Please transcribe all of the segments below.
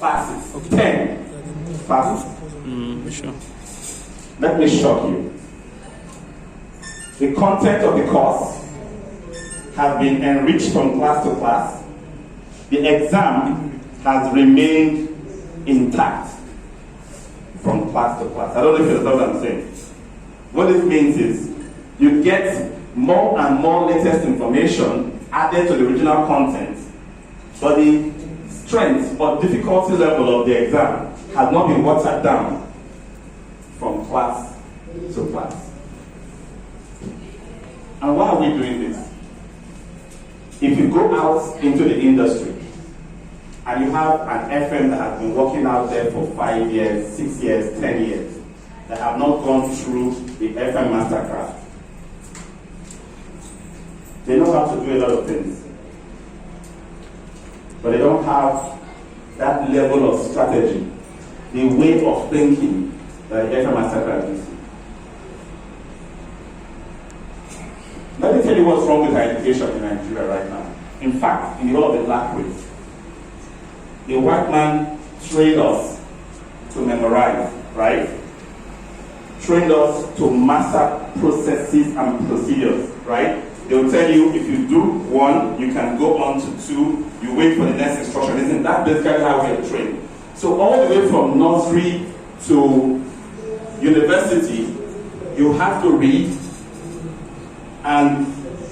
classes. Okay. 10 classes. Sure. Let me shock you. The content of the course has been enriched from class to class. The exam has remained intact from class to class. I don't know if you understand what I'm saying. What this means is you get more and more latest information added to the original content, but the strength or difficulty level of the exam has not been watered down from class to class. And why are we doing this? If you go out into the industry and you have an FM that has been working out there for 5 years, 6 years, 10 years, that have not gone through the FM Mastercraft, they know how to do a lot of things, but they don't have that level of strategy, the way of thinking that the FM Mastercraft is. Let me tell you what's wrong with education in Nigeria right now. In fact, in the whole of the black race, the white man trained us to memorize, right? Trained us to master processes and procedures, right? They will tell you if you do 1, you can go on to 2, you wait for the next instruction. Isn't that basically how we are trained? So all the way from nursery to university, you have to read and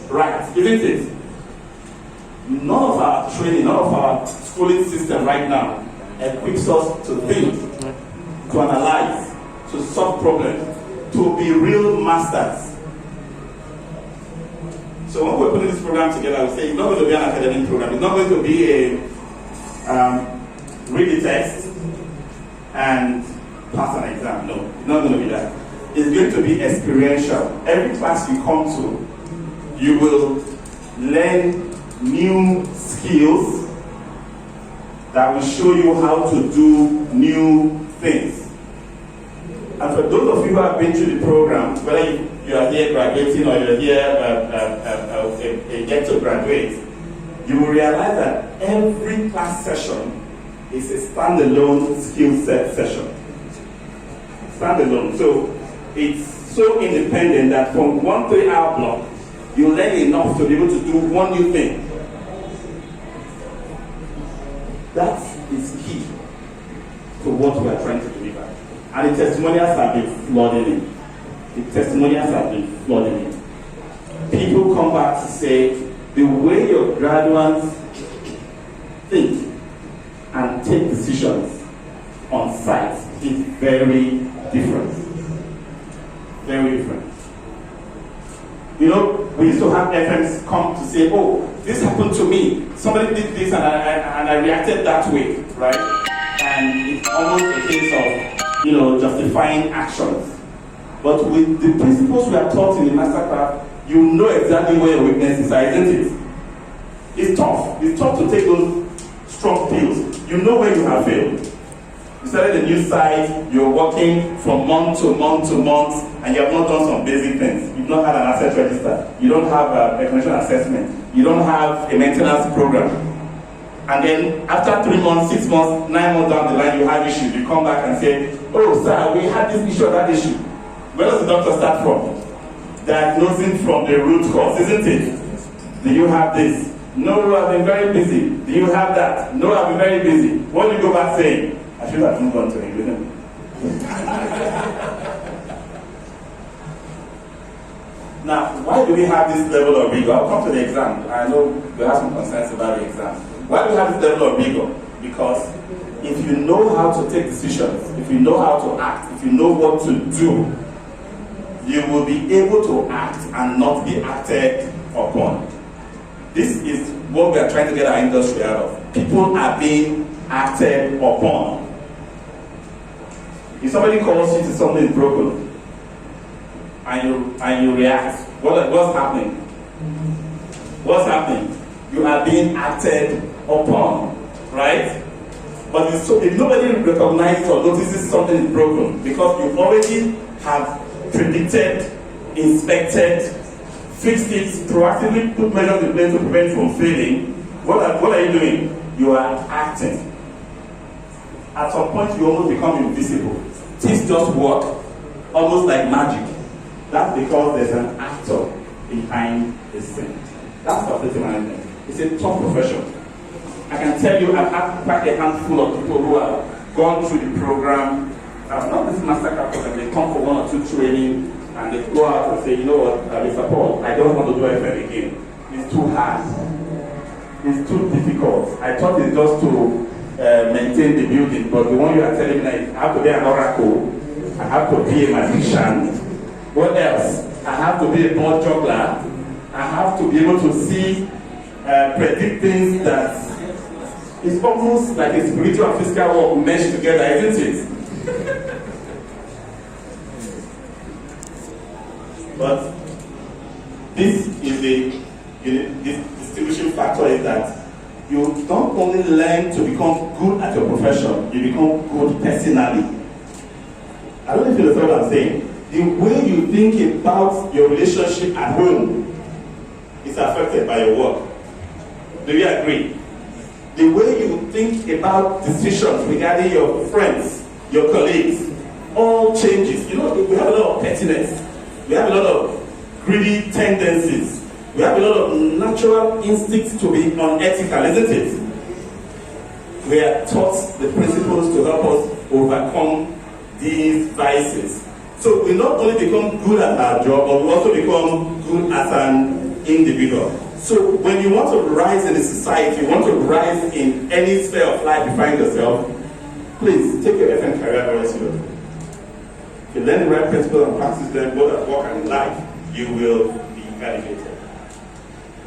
write, isn't it? None of our training, none of our schooling system right now equips us to think, to analyze, to solve problems, to be real masters. So when we're putting this program together, we say it's not going to be an academic program. It's not going to be a read the text and pass an exam. No, it's not going to be that. It's going to be experiential. Every class you come to, you will learn new skills that will show you how to do new things. And for those of you who have been through the program, whether you are here graduating or you're here yet to graduate, you will realize that every class session is a standalone skill set session. Standalone. So it's so independent that from 1 3-hour block, you learn enough to be able to do one new thing. That is key to what we are trying to deliver. And the testimonials have been flooding in. The testimonials have been flooding in. People come back to say, the way your graduates think and take decisions on site is very different. Very different. You know, we used to have FMs come to say, oh, this happened to me. Somebody did this and I reacted that way, right? And it's almost a case of, justifying actions. But with the principles we are taught in the Mastercraft, you know exactly where your weaknesses are, isn't it? It's tough. It's tough to take those strong pills. You know where you have failed. You started a new site, you're working from month to month to month, and you have not done some basic things. You've not had an asset register. You don't have a condition assessment. You don't have a maintenance program. And then after 3 months, 6 months, 9 months down the line, you have issues. You come back and say, oh, sir, we had this issue or that issue. Where does the doctor start from? Diagnosing from the root cause, isn't it? Do you have this? No, I've been very busy. Do you have that? No, I've been very busy. What do you go back saying? I should have moved on to England. Now, why do we have this level of rigor? I'll come to the exam. I know we have some concerns about the exam. Why do we have this level of rigor? Because if you know how to take decisions, if you know how to act, if you know what to do, you will be able to act and not be acted upon. This is what we are trying to get our industry out of. People are being acted upon. If somebody calls you to something broken and you react, what's happening? What's happening? You are being acted upon, right? But if nobody recognizes or notices something is broken, because you already have predicted, inspected, fixed it, proactively put measures in place to prevent from failing, what are you doing? You are acting. at some point you almost become invisible. Things just work almost like magic. That's because there's an actor behind the scene. That's facility management. It's a top profession. I can tell you I've had quite a handful of people who have gone through the program, not this masterclass program, they come for 1 or 2 training and they go out and say, you know what, Mr. Paul, I don't want to do FM again. It's too hard. It's too difficult. I thought it's just to maintain the building, but the one you are telling me is I have to be an oracle, I have to be a magician. What else? I have to be a board juggler. I have to be able to see, predict things that is almost like a spiritual and physical work meshed together, isn't it? But this is this distinguishing factor is that you don't only learn to become good at your profession, you become good personally. I don't know if you understand what I'm saying. The way you think about your relationship at home is affected by your work. Do you agree? The way you think about decisions regarding your friends, your colleagues, all changes. You know, we have a lot of pettiness. We have a lot of greedy tendencies. We have a lot of natural instincts to be unethical, isn't it? We are taught the principles to help us overcome these vices. So we not only become good at our job, but we also become good as an individual. So when you want to rise in the society, you want to rise in any sphere of life you find yourself, please take your FM career very seriously. If you learn the right principles and practice them both at work and in life, you will be elevated.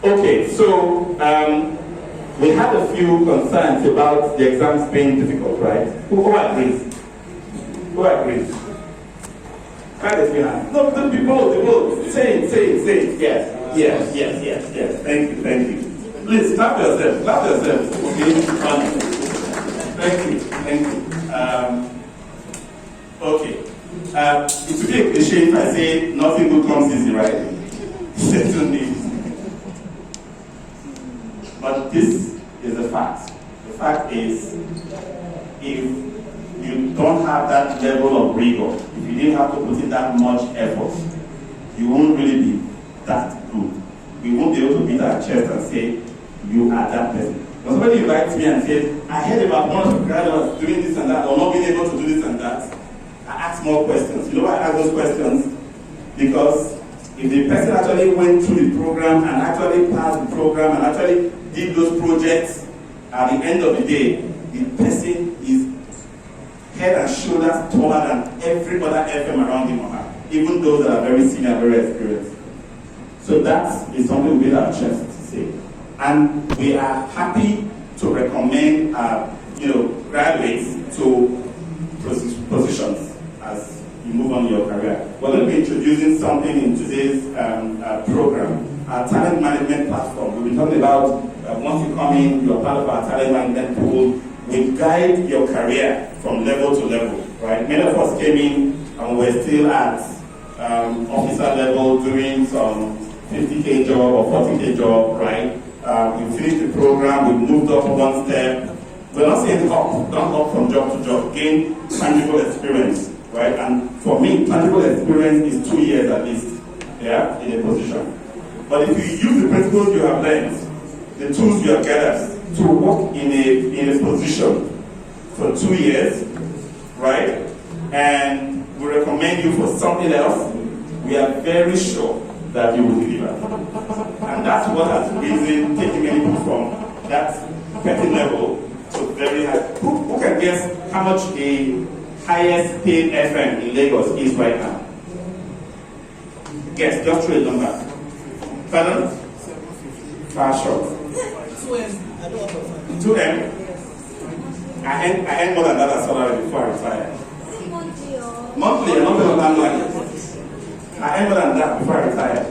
Okay, so we had a few concerns about the exams being difficult, right? Who agrees? Who agrees? Can't raise your hand. No, the people, say it. Yes. Thank you. Please, clap yourself. Okay, thank you. Okay. It would be a cliche if I say nothing good comes easy, right? Certainly. But this is a fact. The fact is, if you don't have that level of rigor, if you didn't have to put in that much effort, you won't really be that good. We won't be able to beat our chest and say, you are that person. When somebody invites me and says, I heard about one of the graduates doing this and that, or not being able to do this and that, I ask more questions. You know why I ask those questions? Because if the person actually went through the program and actually passed the program and actually did those projects, at the end of the day, the person is head and shoulders taller than every other FM around him or her, even those that are very senior, very experienced. So that is something we beat our chest to say. And we are happy to recommend graduates to positions as you move on in your career. We're going to be introducing something in today's program, our talent management platform. We'll be talking about once you come in, you're part of our talent management pool. We guide your career from level to level, right? Many of us came in and we're still at officer level doing some 50K job or 40K job, right? We finished the program, we moved up one step. We're not saying don't hop from job to job, gain tangible experience, right? And for me, tangible experience is 2 years at least, yeah, in a position. But if you use the principles you have learned, the tools you have gathered to work in a position for 2 years, right? And we recommend you for something else, we are very sure that you will deliver. And that's what has been taking many people from that petty level to very high. Who can guess how much the highest paid FM in Lagos is right now? Guess, just throw a number. Pardon? Far short. 2M. 2M? I earn more than that as salary before I retire. Monthly, not more than annually. I earn more than that before I retire.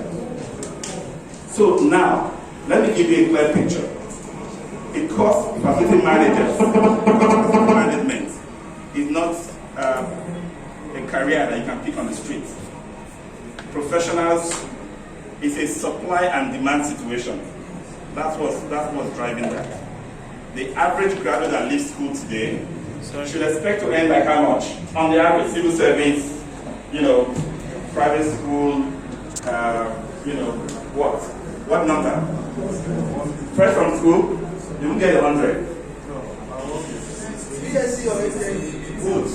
So now, let me give you a clear picture. Because facility managers, management is not a career that you can pick on the street. Professionals is a supply and demand situation. That's what's driving that. The average graduate that leaves school today You should expect to earn like how much? On the average, civil service, private school, what? What number? Fresh from school, you will get 100. BSc or HND? Good.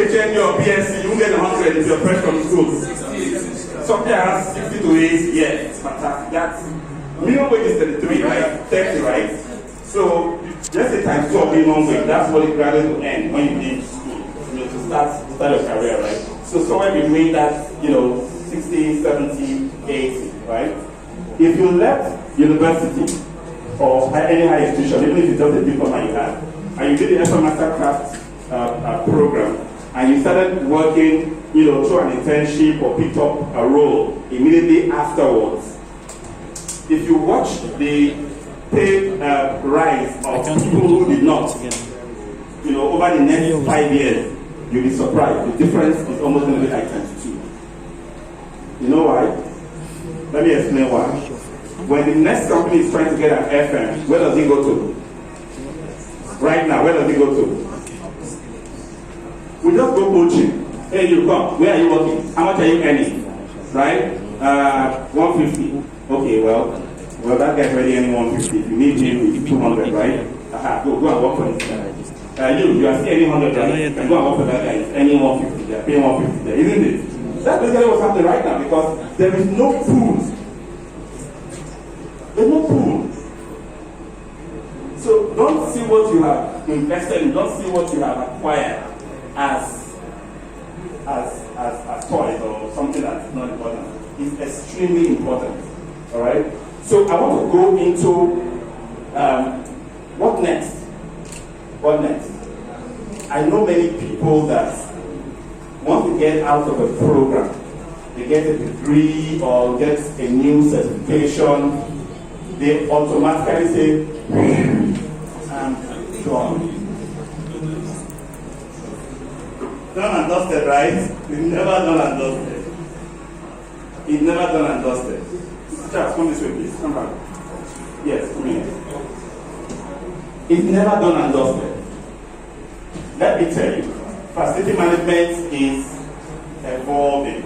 HND or BSc, you will get 100 if you're fresh from school. Something around 60 to 80, yes, fantastic. That's minimum wage is 33, right? 30, right? So just say times 2 of minimum wage. That's what it gradually will end when you leave school, to start your career, right? So somewhere between that, 60, 70, 80, right? If you left university or any higher institution, even if it's just a diploma you have, and you did the FM Mastercraft program, and you started working, through an internship or picked up a role immediately afterwards, if you watch the pay rise of people who did not, over the next 5 years, you'll be surprised. The difference is almost going to be like times 2. You know why? Let me explain why. When the next company is trying to get an FM, where does it go to? Right now, where does it go to? We just go poaching. Hey, you come. Where are you working? How much are you earning? Right? 150. Okay, well, that guy's already earning 150. If you need him, it's 200, right? Go and work for this guy. You are still earning 100, right? And go and work for that guy. It's earning 150 there, paying 150 there, isn't it? That's basically what's happening right now because there is no pool. There's no pool. So don't see what you have invested in, don't see what you have acquired as toys or something that's not important. It's extremely important. Alright? So I want to go into what next? What next? I know many people that want to get out of a program, they get a degree or get a new certification, they automatically say, I'm gone. Done and dusted, right? It's never done and dusted. It's never done and dusted. Charles, come this way, please. Come back. Yes, come here. It's never done and dusted. Let me tell you, facility management is evolving.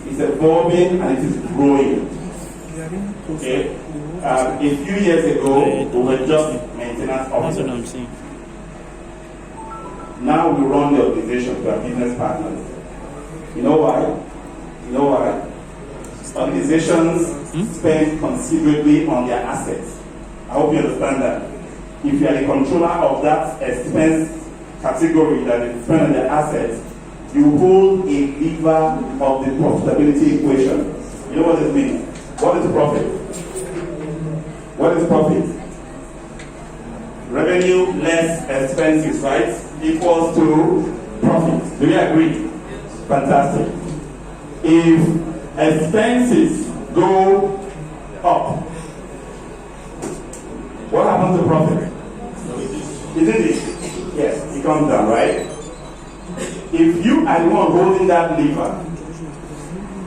It's evolving and it is growing. Okay? A few years ago, we were just maintenance officers. Now we run the organization to our business partners. You know why? Organizations spend considerably on their assets. I hope you understand that. If you are the controller of that expense category that is spent on their assets, you hold a lever of the profitability equation. You know what this means? What is profit? What is profit? Revenue less expenses, right? Equals to profit. Do you agree? Fantastic. If expenses go up, what happens to profit? Isn't it? Yes, it comes down, right? If you are the one holding that lever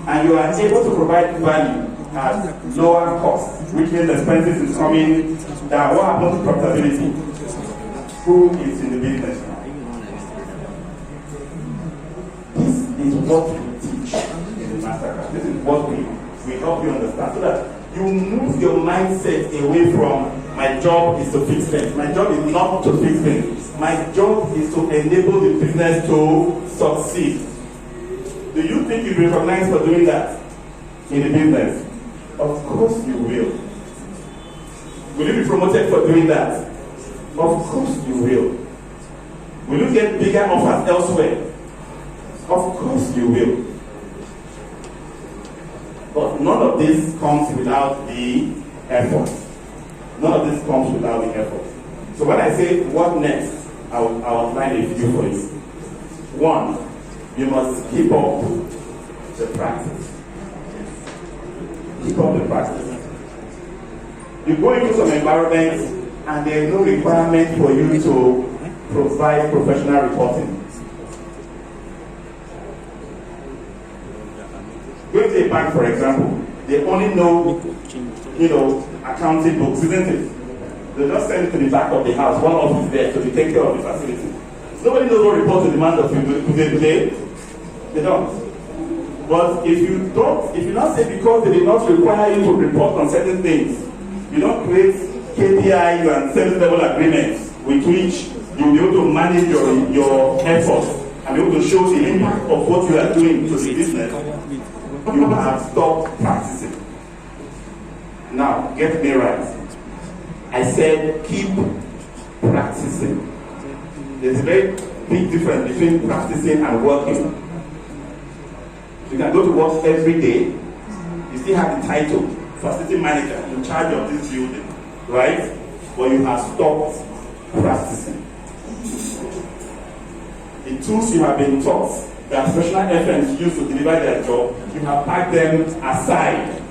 and you are able to provide value at lower cost, which means expenses is coming down, what happens to profitability? Who is in the business now? This is what we teach in the masterclass. This is what we help you understand so that you move your mindset away from my job is to fix things. My job is not to fix things. My job is to enable the business to succeed. Do you think you'll be recognized for doing that in the business? Of course you will. Will you be promoted for doing that? Of course you will. Will you get bigger offers elsewhere? Of course you will. But none of this comes without the effort. None of this comes without the effort. So when I say what next, I'll outline a few for you. One, you must keep up the practice. Keep up the practice. You go into some environments and there is no requirement for you to provide professional reporting. Go to a bank, for example, they only know, accounting books, isn't it? They just send it to the back of the house, one office there, to take care of the facility. Nobody knows what report to demand of you today. They don't. But if you not say because they did not require you to report on certain things, you don't create KPIs and service level agreements with which you'll be able to manage your efforts and be able to show the impact of what you are doing to the business, you have stopped practicing. Now, get me right. I said keep practicing. There's a very big difference between practicing and working. You can go to work every day, you still have the title, facility manager, in charge of this building, right? But you have stopped practicing. The tools you have been taught that professional FMs use to deliver their job, you have packed them aside.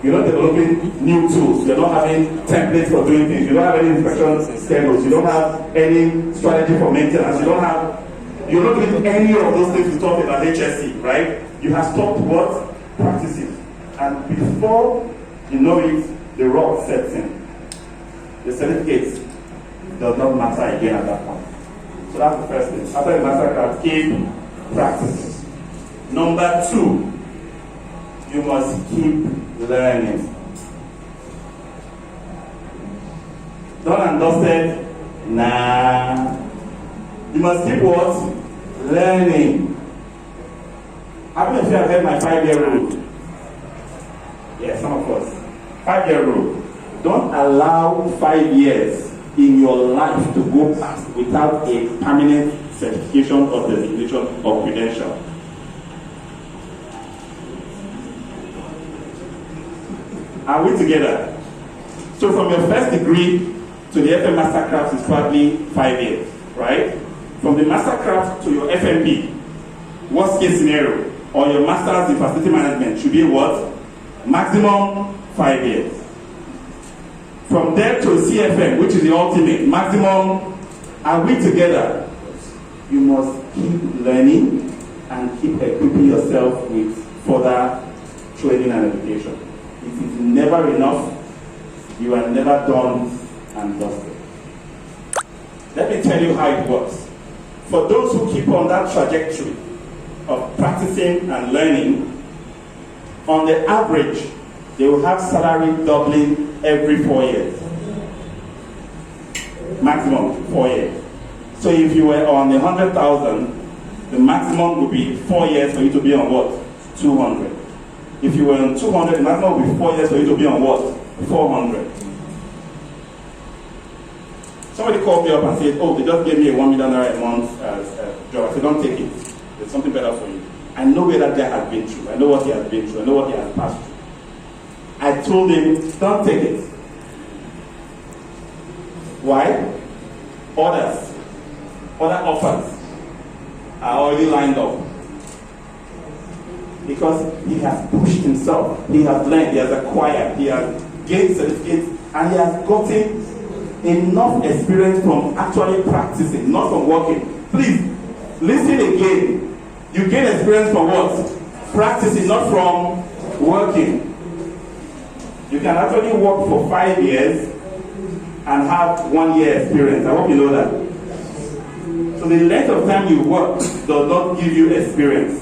You're not developing new tools. You're not having templates for doing things. You don't have any inspection schedules. You don't have any strategy for maintenance. You're not doing any of those things we talked about HSC, right? You have stopped what? Practicing. And before you know it, the rot sets in. The certificate does not matter again at that point. So that's the first thing. After the masterclass, keep practicing. Number 2, you must keep learning. Done and dusted? Nah. You must keep what? Learning. How many of you have heard my 5-year rule? Yes, some of us. 5-year rule. Don't allow 5 years in your life to go past without a permanent certification or designation or credential. Are we together? So from your first degree to the FM Mastercraft is probably 5 years, right? From the Mastercraft to your FMP, worst case scenario, or your Masters in Facility Management should be what? Maximum 5 years. From there to CFM, which is the ultimate, maximum, are we together? You must keep learning and keep equipping yourself with further training and education. It is never enough. You are never done and dusted. Let me tell you how it works. For those who keep on that trajectory of practicing and learning, on the average, they will have salary doubling every 4 years. Maximum 4 years. So if you were on 100,000, the maximum would be 4 years for you to be on what? 200. If you were on 200, the maximum would be 4 years for you to be on what? 400. Somebody called me up and said, oh, they just gave me a $1 million a month job. I said, don't take it. There's something better for you. I know where that guy has been through. I know what he has been through. I know what he has passed through. I told him, don't take it. Why? Other offers are already lined up. Because he has pushed himself, he has learned, he has acquired, he has gained certificates, and he has gotten enough experience from actually practicing, not from working. Please, listen again. You gain experience from what? Practicing, not from working. You can actually work for 5 years and have 1 year experience. I hope you know that. So the length of time you work does not give you experience.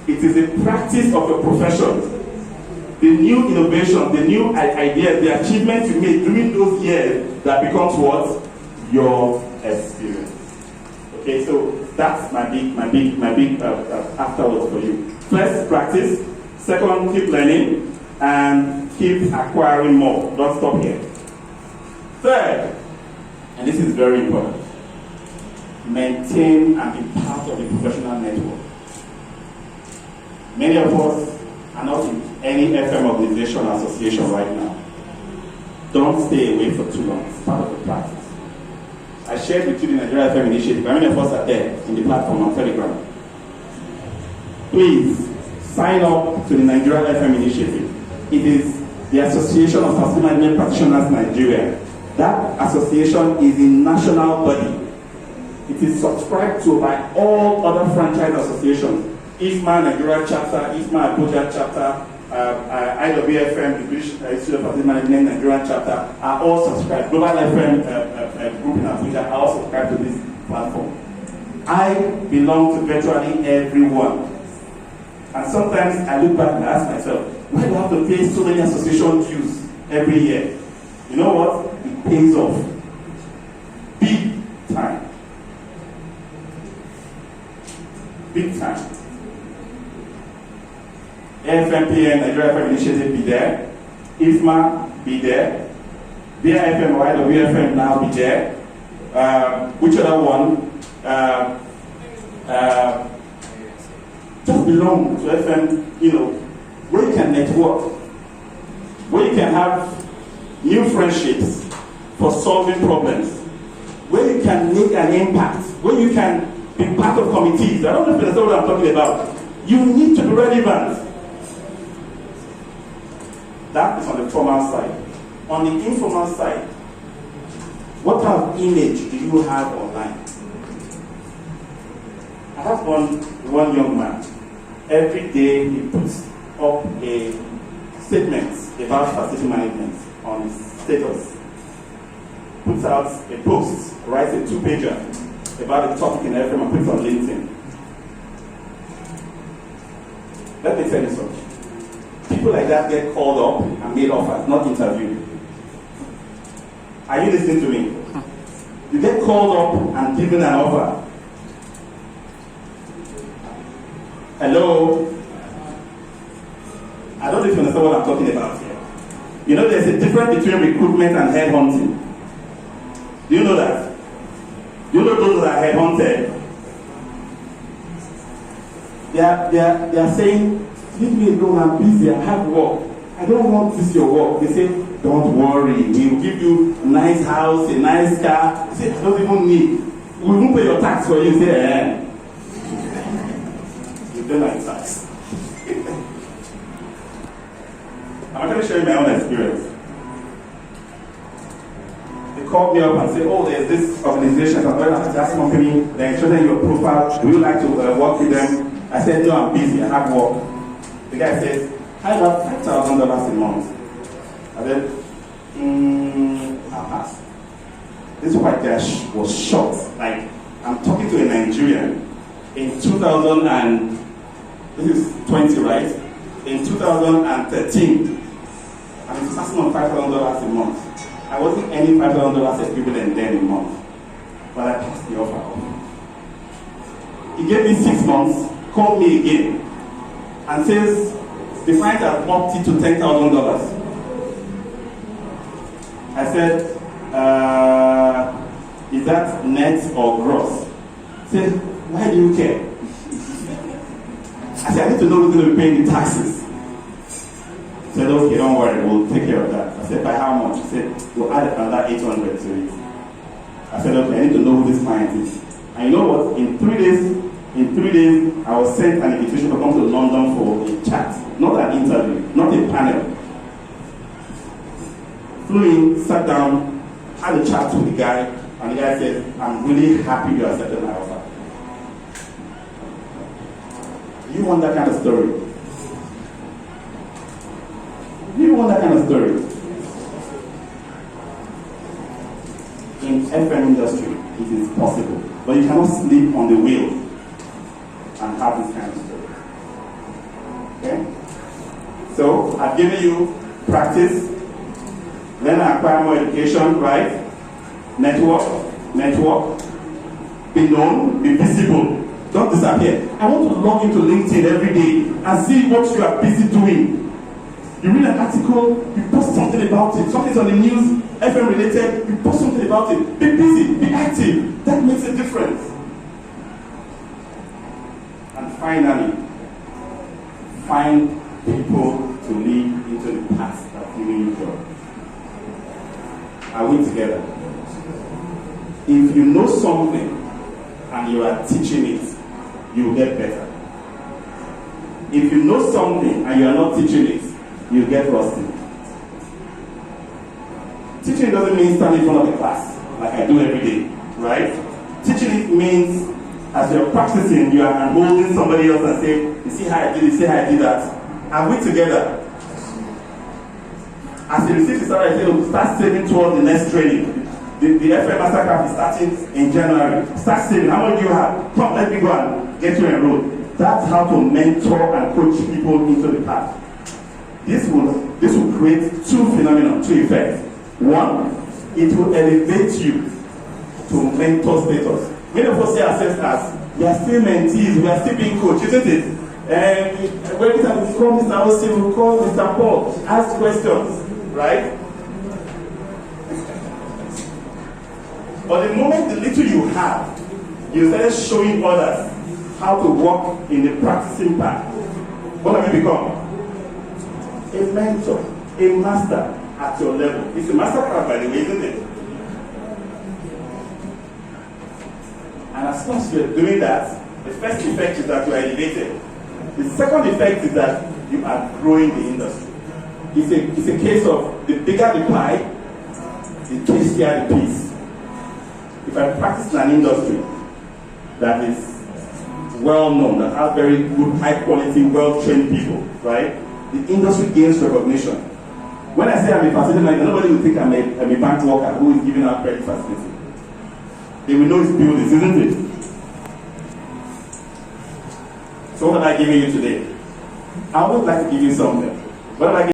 It is the practice of a profession. The new innovation, the new ideas, the achievements you make during those years that becomes what? Your experience. Okay, so that's my big afterwards for you. First, practice. Second, keep learning. And keep acquiring more. Don't stop here. Third, and this is very important, maintain and be part of the professional network. Many of us are not in any FM organization or association right now. Don't stay away for too long. It's part of the practice. I shared with you the Nigeria FM initiative. Many of us are there in the platform on Telegram. Please sign up to the Nigeria FM initiative. It is the Association of Facility Management Practitioners Nigeria. That association is a national body. It is subscribed to by all other franchise associations. IFMA Nigeria chapter, IFMA Abuja chapter, IWFM, the British Institute of Facility Management Nigerian chapter, are all subscribed. Global FM group in Abuja are all subscribed to this platform. I belong to virtually everyone. And sometimes I look back and ask myself, why do I have to pay so many association dues every year? You know what? It pays off. Big time. Big time. AFMPN, Nigeria FM Initiative, be there. IFMA, be there. BIFM or IWFM now, be there. Which other one? Just belong to FM, where you can network, where you can have new friendships for solving problems, where you can make an impact, where you can be part of committees. I don't know if that's what I'm talking about. You need to be relevant. That is on the formal side. On the informal side, what kind of image do you have online? I have one young man. Every day he puts up a statement about facility management on his status. Puts out a post, writes a 2-pager about a topic in FM and puts it on LinkedIn. Let me tell you something. People like that get called up and made offers, not interviewed. Are you listening to me? You get called up and given an offer. Hello? I don't know if you understand what I'm talking about here. You know there's a difference between recruitment and headhunting. Do you know that? You know those that are headhunted? They are saying, leave me alone, I'm busy, I have work. I don't want this your work. They say, don't worry, we will give you a nice house, a nice car. They say, I don't even need. We won't pay your tax for you. You say, you don't like tax. I'm actually sharing my own experience. They called me up and said, oh, there's this organization, that company, they're interested in your profile. Would you like to work with them? I said, no, I'm busy, I have work. The guy says, I have $5,000 a month. I said, I'll pass. This white guy was shocked. Like, I'm talking to a Nigerian in 2000 and, this is 20, right? In 2013, and he's asking on $5,000 a month. I wasn't earning $5,000 equivalent then a month, but I passed the offer. He gave me 6 months, called me again, and says, the client has upped it to $10,000. I said, is that net or gross? He said, why do you care? I said, I need to know who's going to be paying the taxes. He said, okay, don't worry, we'll take care of that. I said, by how much? He said, we'll add another 800 to it. I said, okay, I need to know who this client is. And you know what? In 3 days, I was sent an invitation to come to London for a chat, not an interview, not a panel. Flew in, sat down, had a chat with the guy, and the guy said, I'm really happy you accepted my offer. You want that kind of story? You want that kind of story? In FM industry, it is possible, but you cannot sleep on the wheel and have this kind of story. Okay? So, I've given you practice, then acquire more education, right? Network, be known, be visible. Don't disappear. I want to log into LinkedIn every day and see what you are busy doing. You read an article, you post something about it. Something's on the news, FM related, you post something about it. Be busy, be active. That makes a difference. And finally, find people to lead into the path that you need to go. Are we together? If you know something and you are teaching it, you will get better. If you know something and you are not teaching it, you will get rusty. Teaching doesn't mean standing in front of the class like I do every day, right? Teaching it means as you're practicing, you are holding somebody else and say, you see how I did it, see how I did that. Are we together? As you receive the salary, you start saving towards the next training. The FM Mastercraft is starting in January. Start saving. How much do you have? Come, let me go and get you enrolled. That's how to mentor and coach people into the path. This will create two effects. One, it will elevate you to mentor status. Many of us see ourselves as we are still mentees, we are still being coached, isn't it? And when we call Mr. Austin, we call Mr. Paul, ask questions, right? But the moment the little you have, you start showing others how to walk in the practicing path. What have you become? A mentor, a master at your level. It's a mastercraft, by the way, isn't it? And as long as you're doing that, the first effect is that you are elevated. The second effect is that you are growing the industry. It's a case of the bigger the pie, the tastier the piece. If I practice in an industry that is well known, that has very good, high quality, well trained people, right? The industry gains recognition. When I say I'm a facility manager, nobody will think I'm a bank worker who is giving out credit facility. They will know it's buildings, isn't it? So what am I giving you today? I would like to give you something. What am I giving